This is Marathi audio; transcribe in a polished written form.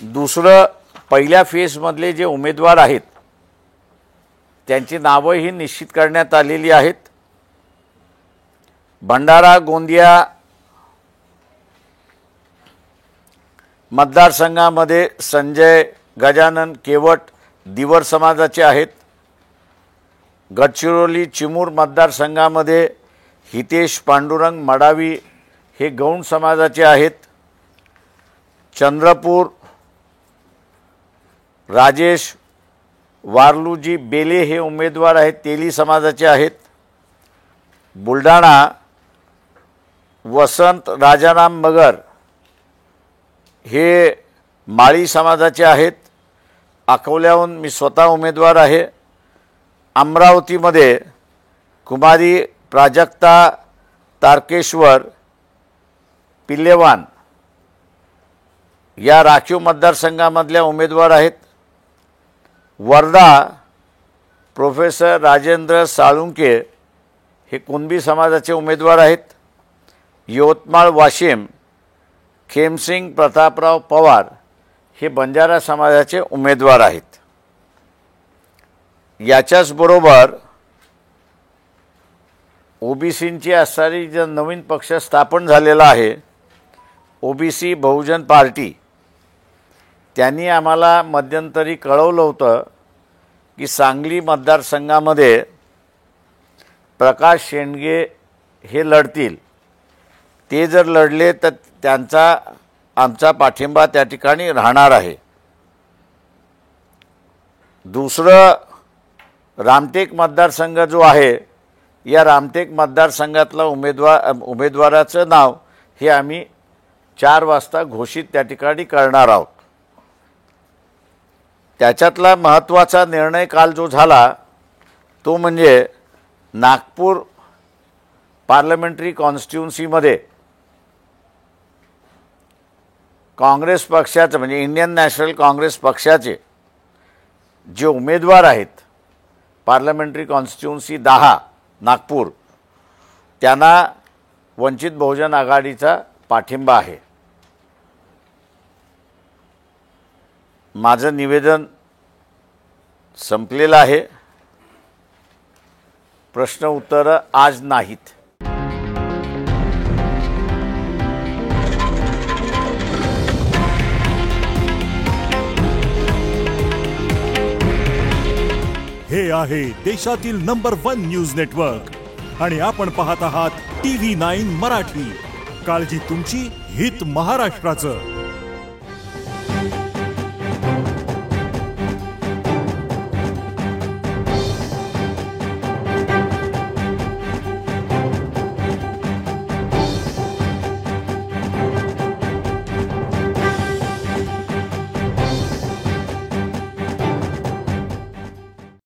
दुसरं पहिल्या फेजमधले जे उमेदवार आहेत त्यांची नावंही निश्चित करण्यात आलेली आहेत। भंडारा गोंदिया मतदारसंघामध्ये संजय गजानन केवट दिवर समाजाचे आहेत। गडचिरोली चिमूर मतदारसंघामध्ये हितेश पांडुरंग मडावी हे गौंड समाजाचे आहेत। चंद्रपूर राजेश वारलूजी बेले हे उमेदवार आहेत, तेली समाजाचे आहेत। बुलढाणा वसंत राजाराम मगर हे माळी समाजाचे आहेत। अकोल्याहून मी स्वतः उमेदवार आहे। अमरावतीमध्ये कुमारी प्राजक्ता तारकेश्वर पिल्लेवान या राखीव मतदारसंघामधल्या उमेदवार आहेत। वर्धा प्रोफेसर राजेंद्र साळुंके हे कुणबी समाजाचे उमेदवार आहेत। यवतमाळ वाशिम खेमसिंग प्रतापराव पवार हे बंजारा समाजाचे उमेदवार आहेत। याच्याच बरोबर ओबीसींची असणारी जो नवीन पक्ष स्थापन झालेला आहे ओबीसी बहुजन पार्टी, त्यांनी आम्हाला मध्यंतरी कळवलं होतं की सांगली मतदारसंघामध्ये प्रकाश शेंडगे हे लढतील। ते जर लढले तर त्यांचा आमचा पाठिंबा त्या ठिकाणी राहणार आहे। दुसरं रामटेक मतदारसंघ जो आहे, या रामटेक मतदारसंघातला उमेदवाराचं नाव हे आम्ही 4 वाजता घोषित त्या ठिकाणी करणार आहोत। त्याच्यातला महत्त्वाचा निर्णय काल जो झाला तो म्हणजे नागपूर पार्लमेंटरी कॉन्स्टिट्युन्सीमध्ये काँग्रेस पक्षाचे म्हणजे इंडियन नॅशनल काँग्रेस पक्षाचे जे उमेदवार आहेत पार्लमेंटरी कॉन्स्टिट्युन्सी 10 नागपूर, त्यांना वंचित बहुजन आघाडीचा पाठिंबा आहे। माझं निवेदन संपलेलं आहे। प्रश्न उत्तर आज नाहीत। हे आहे देशातील नंबर 1 न्यूज नेटवर्क आणि आपण पाहत आहात TV9 मराठी। काळजी तुमची, हित महाराष्ट्राचं।